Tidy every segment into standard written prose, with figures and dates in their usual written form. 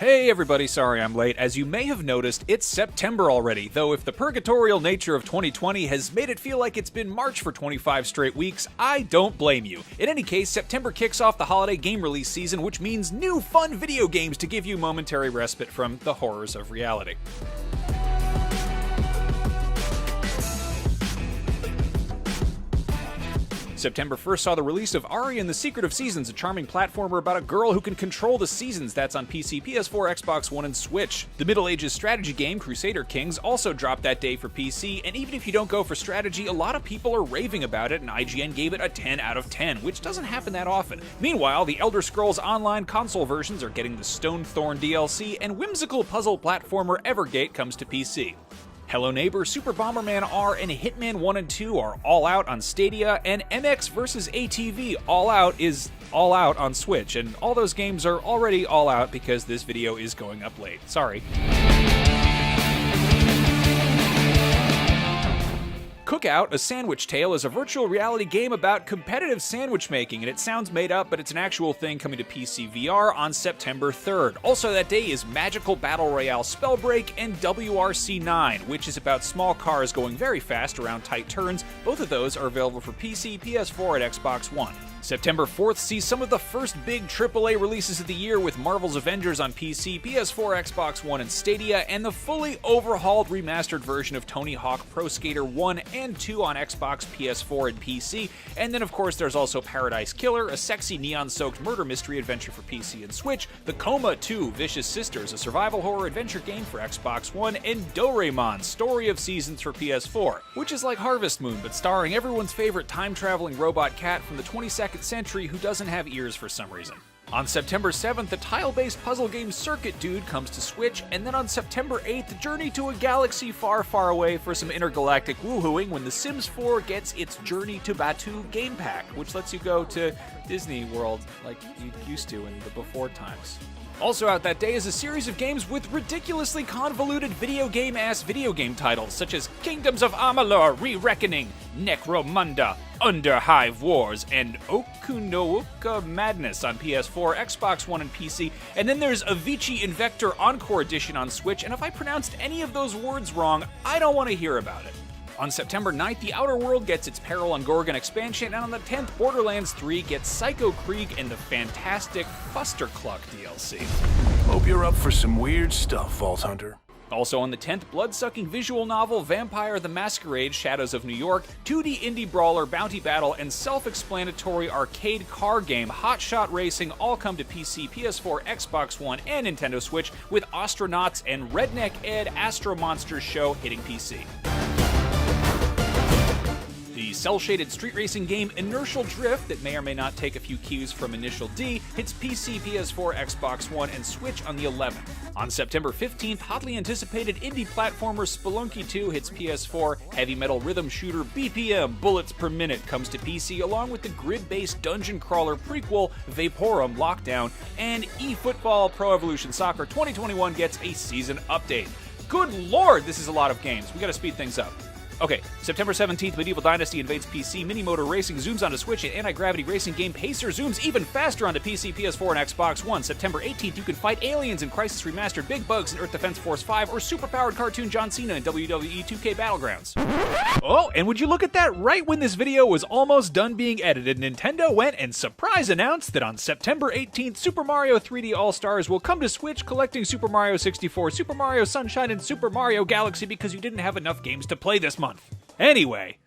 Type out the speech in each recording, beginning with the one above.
Hey everybody, sorry I'm late. As you may have noticed, it's September already, though if the purgatorial nature of 2020 has made it feel like it's been March for 25 straight weeks, I don't blame you. In any case, September kicks off the holiday game release season, which means new fun video games to give you momentary respite from the horrors of reality. September 1st saw the release of Ari and the Secret of Seasons, a charming platformer about a girl who can control the seasons. That's on PC, PS4, Xbox One, and Switch. The Middle Ages strategy game, Crusaders Kings, also dropped that day for PC, and even if you don't go for strategy, a lot of people are raving about it, and IGN gave it a 10 out of 10, which doesn't happen that often. Meanwhile, the Elder Scrolls Online console versions are getting the Stonethorn DLC, and whimsical puzzle platformer Evergate comes to PC. Hello Neighbor, Super Bomberman R, and Hitman 1 and 2 are all out on Stadia, and MX vs. ATV All Out is all out on Switch, and all those games are already all out because this video is going up late. Sorry. Cookout, A Sandwich Tale, is a virtual reality game about competitive sandwich making, and it sounds made up, but it's an actual thing coming to PC VR on September 3rd. Also that day is Magical Battle Royale Spellbreak and WRC9, which is about small cars going very fast around tight turns. Both of ththose are available for PC, PS4, and Xbox One. September 4th sees some of the first big AAA releases of the year with Marvel's Avengers on PC, PS4, Xbox One, and Stadia, and the fully overhauled remastered version of Tony Hawk Pro Skater 1 and 2 on Xbox, PS4, and PC. And then, of course, there's also Paradise Killer, a sexy neon-soaked murder mystery adventure for PC and Switch, The Coma 2, Vicious Sisters, a survival horror adventure game for Xbox One, and Doraemon, Story of Seasons for PS4, which is like Harvest Moon, but starring everyone's favorite time-traveling robot cat from the 22nd century who doesn't have ears for some reason. On September 7th, the tile-based puzzle game Circuit Dude comes to Switch, and then on September 8th, Journey to a Galaxy Far, Far Away for some intergalactic woohooing when The Sims 4 gets its Journey to Batuu game pack, which lets you go to Disney World like you used to in the before times. Also out that day is a series of games with ridiculously convoluted video game titles, such as Kingdoms of Amalur, Re-Reckoning, Necromunda, Underhive Wars, and Okunouka Madness on PS4, Xbox One, and PC. And then there's Avicii Invector Encore Edition on Switch, and if I pronounced any of those words wrong, I don't want to hear about it. On September 9th, The Outer World gets its Peril on Gorgon expansion, and on the 10th, Borderlands 3 gets Psycho Krieg and the fantastic Fustercluck DLC. Hope you're up for some weird stuff, Vault Hunter. Also on the 10th, blood-sucking visual novel Vampire the Masquerade Shadows of New York, 2D indie brawler Bounty Battle, and self-explanatory arcade car game Hot Shot Racing all come to PC, PS4, Xbox One, and Nintendo Switch, with Astronauts and Redneck Ed Astro Monsters Show hitting PC. The cel-shaded street racing game Inertial Drift, that may or may not take a few cues from Initial D, hits PC, PS4, Xbox One, and Switch on the 11th. On September 15th, hotly anticipated indie platformer Spelunky 2 hits PS4, heavy metal rhythm shooter BPM Bullets Per Minute comes to PC, along with the grid-based dungeon crawler prequel Vaporum Lockdown, and eFootball Pro Evolution Soccer 2021 gets a season update. Good lord, this is a lot of games. We gotta speed things up. Okay, September 17th, Medieval Dynasty invades PC, Mini-Motor Racing zooms onto Switch, and anti-gravity racing game Pacer zooms even faster onto PC, PS4, and Xbox One. September 18th, you can fight aliens in Crisis Remastered, Big Bugs in Earth Defense Force 5, or superpowered cartoon John Cena in WWE 2K Battlegrounds. Oh, and would you look at that, right when this video was almost done being edited, Nintendo went and surprise announced that on September 18th, Super Mario 3D All-Stars will come to Switch, collecting Super Mario 64, Super Mario Sunshine, and Super Mario Galaxy because you didn't have enough games to play this month. Anyway,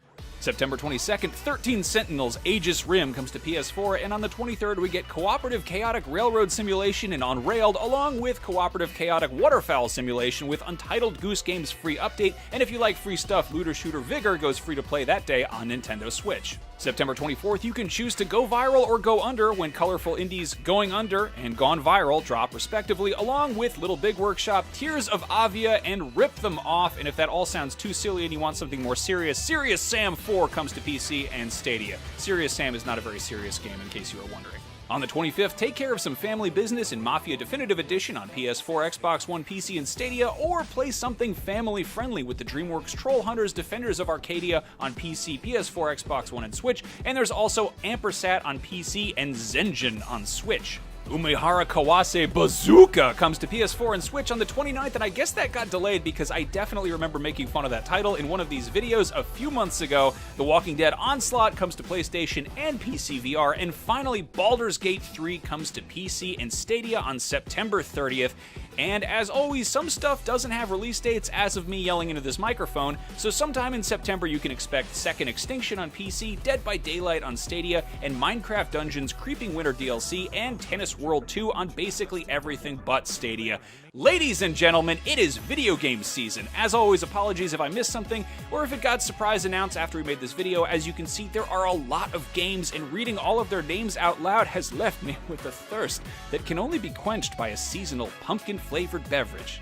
September 22nd, 13 Sentinels Aegis Rim comes to PS4, and on the 23rd we get Cooperative Chaotic Railroad Simulation and Unrailed, along with Cooperative Chaotic Waterfowl Simulation with Untitled Goose Game's free update, and if you like free stuff, Looter Shooter Vigor goes free to play that day on Nintendo Switch. September 24th, you can choose to go viral or go under when colorful indies Going Under and Gone Viral drop respectively, along with Little Big Workshop, Tears of Avia, and Rip Them Off, and if that all sounds too silly and you want something more serious, Serious Sam 4 comes to PC and Stadia. Serious Sam is not a very serious game, in case you were wondering. On the 25th, take care of some family business in Mafia Definitive Edition on PS4, Xbox One, PC, and Stadia, or play something family-friendly with the DreamWorks Troll Hunters Defenders of Arcadia on PC, PS4, Xbox One, and Switch, and there's also Ampersat on PC and Zengen on Switch. Umehara Kawase Bazooka comes to PS4 and Switch on the 29th, and I guess that got delayed because I definitely remember making fun of that title in one of these videos a few months ago. The Walking Dead Onslaught comes to PlayStation and PC VR, and finally Baldur's Gate 3 comes to PC and Stadia on September 30th. And as always, some stuff doesn't have release dates as of me yelling into this microphone, so sometime in September you can expect Second Extinction on PC, Dead by Daylight on Stadia, and Minecraft Dungeons Creeping Winter DLC, and Tennis World 2 on basically everything but Stadia. Ladies and gentlemen, it is video game season. As always, apologies if I missed something, or if it got surprise announced after we made this video. As you can see, there are a lot of games, and reading all of their names out loud has left me with a thirst that can only be quenched by a seasonal pumpkin-flavored beverage.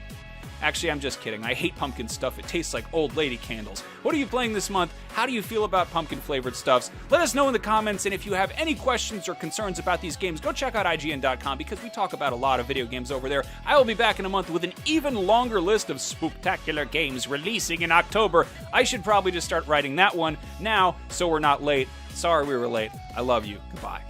Actually, I'm just kidding. I hate pumpkin stuff. It tastes like old lady candles. What are you playing this month? How do you feel about pumpkin-flavored stuffs? Let us know in the comments, and if you have any questions or concerns about these games, go check out IGN.com because we talk about a lot of video games over there. I will be back in a month with an even longer list of spooktacular games releasing in October. I should probably just start writing that one now so we're not late. Sorry we were late. I love you. Goodbye.